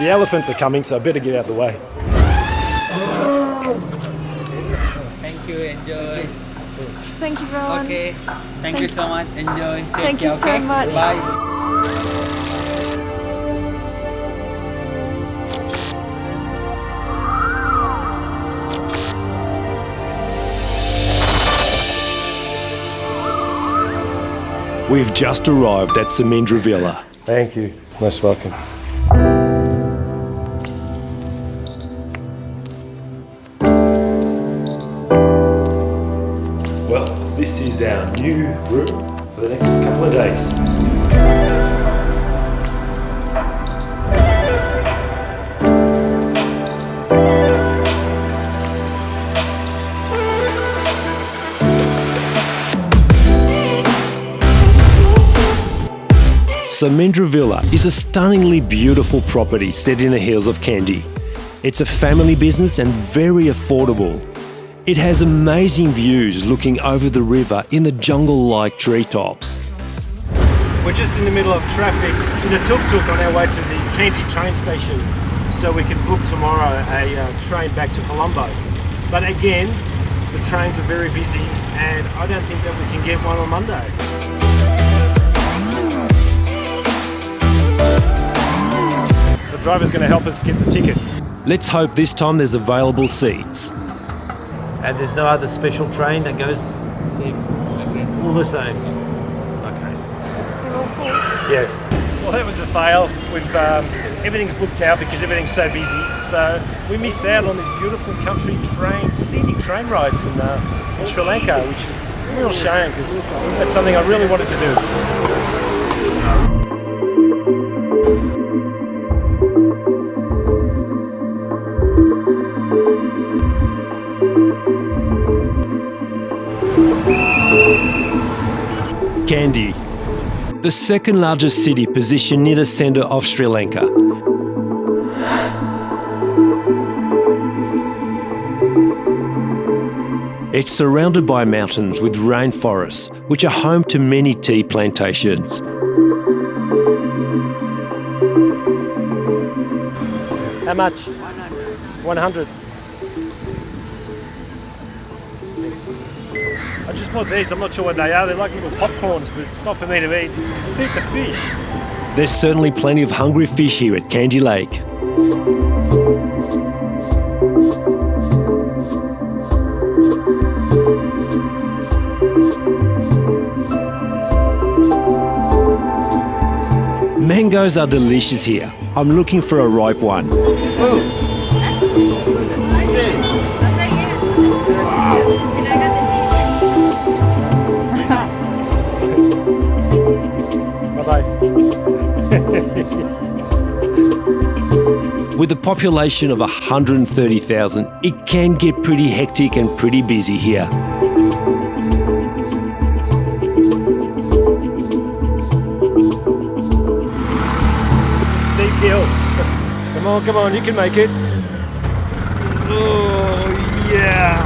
The elephants are coming, so I better get out of the way. Thank you, enjoy. Thank you, Rowan. Okay, thank you so much, enjoy. Take Thank care, you so okay? much. Bye. We've just arrived at Samindra Villa. Thank you. Most welcome. Well, this is our new room for the next couple of days. Samindra Villa is a stunningly beautiful property set in the hills of Kandy. It's a family business and very affordable. It has amazing views looking over the river in the jungle-like treetops. We're just in the middle of traffic in a tuk-tuk on our way to the Kandy train station so we can book tomorrow a train back to Colombo. But again, the trains are very busy and I don't think that we can get one on Monday. The driver's going to help us get the tickets. Let's hope this time there's available seats. And there's no other special train that goes all the same. Okay. They're all full. Yeah. Well, that was a fail. We've everything's booked out because everything's so busy. So we miss out on this beautiful country train, scenic train rides in Sri Lanka, which is a real shame because that's something I really wanted to do. Kandy, the second largest city positioned near the centre of Sri Lanka. It's surrounded by mountains with rainforests, which are home to many tea plantations. How much? 100. I just bought these. I'm not sure what they are. They're like little popcorns, but it's not for me to eat. It's to feed the fish. There's certainly plenty of hungry fish here at Kandy Lake. Mangoes are delicious here. I'm looking for a ripe one. With a population of 130,000, it can get pretty hectic and pretty busy here. It's a steep hill. Come on, you can make it. Oh, yeah.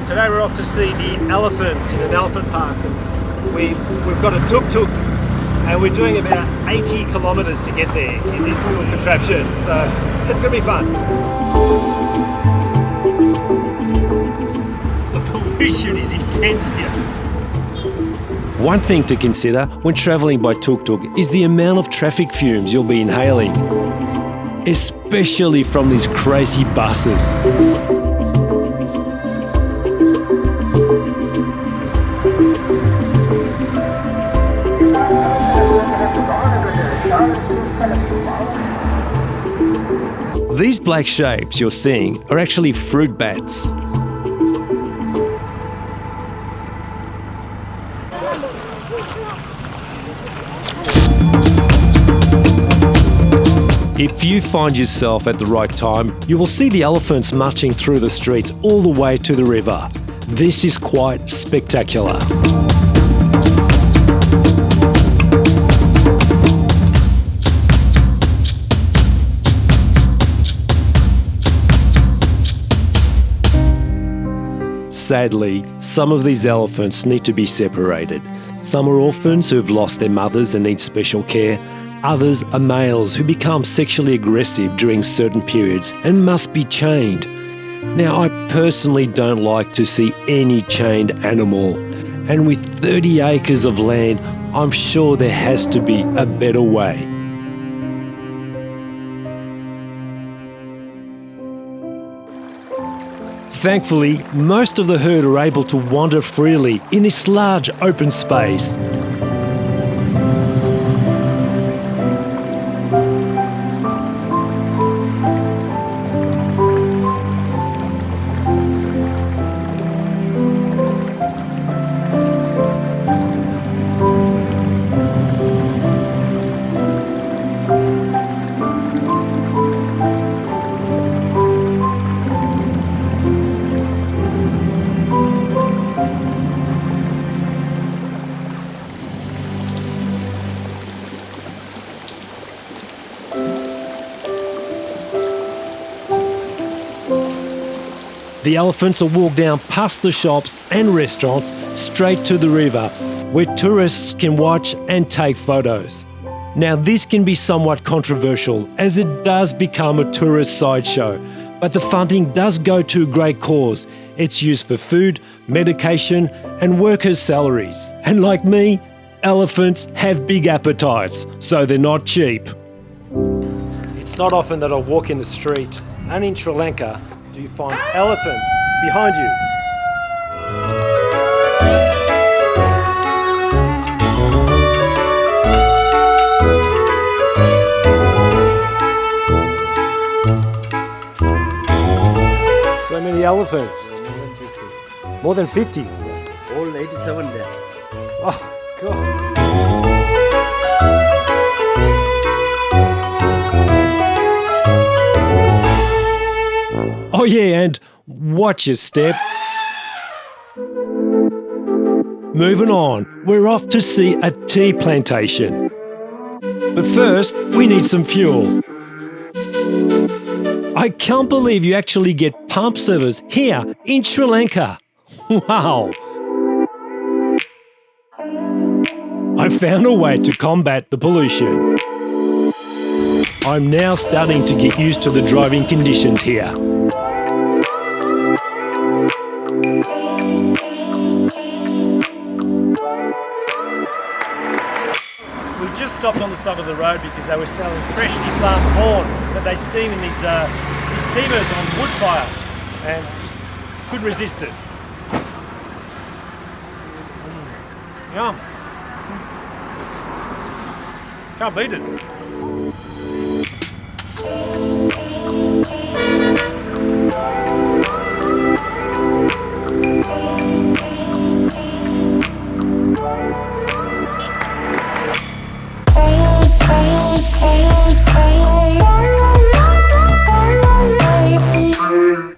Today we're off to see the elephants in an elephant park. We've got a tuk-tuk and we're doing about 80 kilometres to get there in this little contraption, so it's going to be fun. The pollution is intense here. One thing to consider when travelling by tuk-tuk is the amount of traffic fumes you'll be inhaling, especially from these crazy buses. These black shapes you're seeing are actually fruit bats. If you find yourself at the right time, you will see the elephants marching through the streets all the way to the river. This is quite spectacular. Sadly, some of these elephants need to be separated. Some are orphans who have lost their mothers and need special care. Others are males who become sexually aggressive during certain periods and must be chained. Now, I personally don't like to see any chained animal, and with 30 acres of land, I'm sure there has to be a better way. Thankfully, most of the herd are able to wander freely in this large open space. The elephants will walk down past the shops and restaurants straight to the river, where tourists can watch and take photos. Now, this can be somewhat controversial as it does become a tourist sideshow, but the funding does go to a great cause. It's used for food, medication, and workers' salaries. And like me, elephants have big appetites, so they're not cheap. It's not often that I walk in the street, and in Sri Lanka, do you find elephants behind you. So many elephants. More than 50. All 87 there. Oh, God. Oh yeah, and watch your step. Moving on, we're off to see a tea plantation. But first, we need some fuel. I can't believe you actually get pump service here in Sri Lanka. Wow! I found a way to combat the pollution. I'm now starting to get used to the driving conditions here. We've just stopped on the side of the road because they were selling freshly farmed corn that they steam in these steamers on wood fire, and just couldn't resist it. Yum. Can't beat it.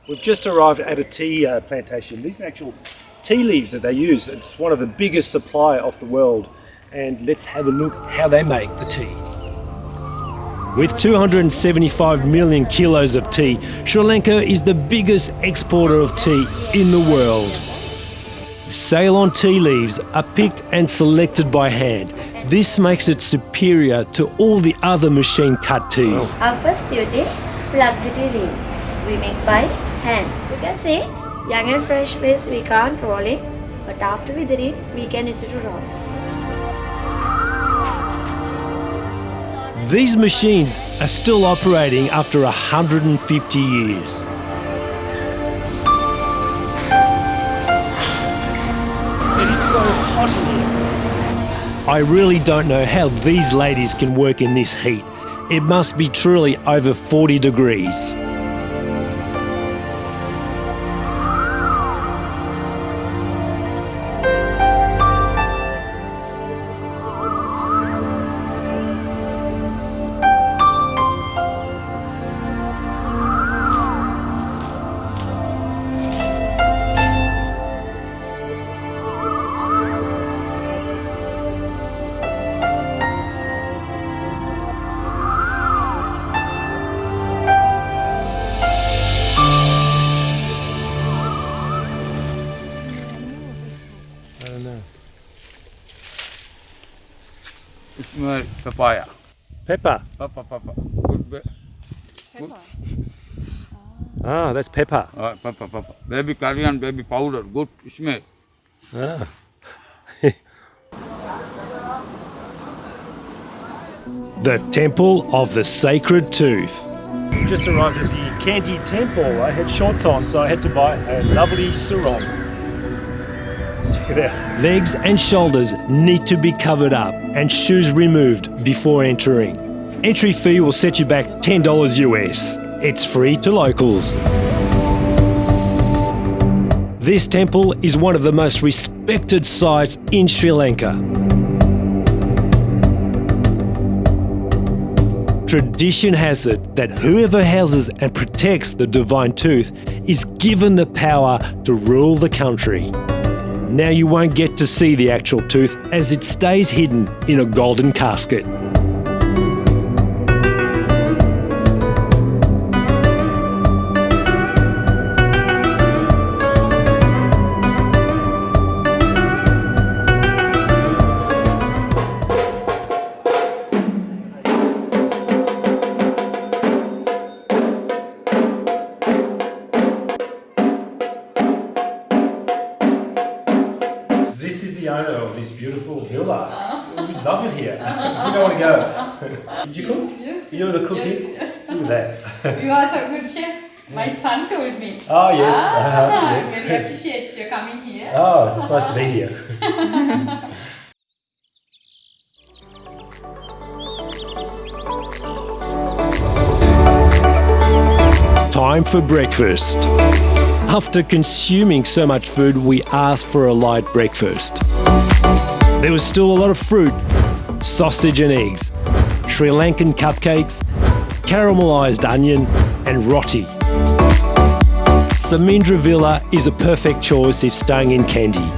We've just arrived at a tea plantation. These are actual tea leaves that they use. It's one of the biggest supply of the world. And let's have a look how they make the tea. With 275 million kilos of tea, Sri Lanka is the biggest exporter of tea in the world. Ceylon tea leaves are picked and selected by hand. This makes it superior to all the other machine-cut teas. Our first duty, plug the tea leaves. We make by hand. You can say, young and fresh leaves we can't roll it, but after withering, we can use it to roll. These machines are still operating after 150 years. It is so hot in here. I really don't know how these ladies can work in this heat. It must be truly over 40 degrees. smell papaya. Pepper. Papa. Good. Ah, that's pepper. Papa. Baby curry and baby powder. Good smell. Ah. The Temple of the Sacred Tooth. Just arrived at the Kandy Temple. I had shorts on, so I had to buy a lovely sarong. Let's check it out. Legs and shoulders need to be covered up and shoes removed before entering. Entry fee will set you back $10 US. It's free to locals. This temple is one of the most respected sites in Sri Lanka. Tradition has it that whoever houses and protects the divine tooth is given the power to rule the country. Now you won't get to see the actual tooth as it stays hidden in a golden casket. This is the owner of this beautiful villa. We love it here. We don't want to go. Did you cook? Yes. You're the cook here? Yes. Look at that. You are so good chef. My son told me. Oh, yes. Very Yes. appreciate you coming here. Oh, it's nice to be here. Time for breakfast. After consuming so much food, we asked for a light breakfast. There was still a lot of fruit, sausage and eggs, Sri Lankan cupcakes, caramelised onion and roti. Samindra Villa is a perfect choice if staying in Kandy,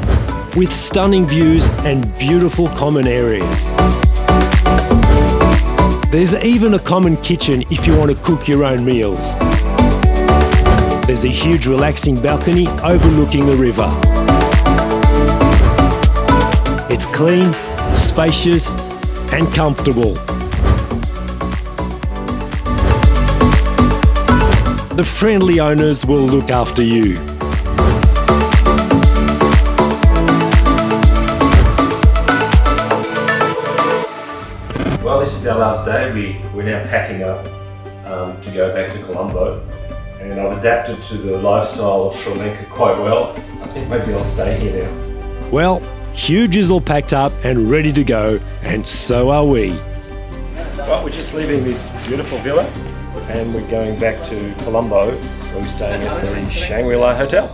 with stunning views and beautiful common areas. There's even a common kitchen if you want to cook your own meals. There's a huge relaxing balcony overlooking the river. It's clean, spacious and comfortable. The friendly owners will look after you. Well, this is our last day. We're now packing up to go back to Colombo. And I've adapted to the lifestyle of Sri Lanka quite well. I think maybe I'll stay here now. Well, Huge is all packed up and ready to go, and so are we. Well, we're just leaving this beautiful villa and we're going back to Colombo where we're staying at the Shangri-La Hotel.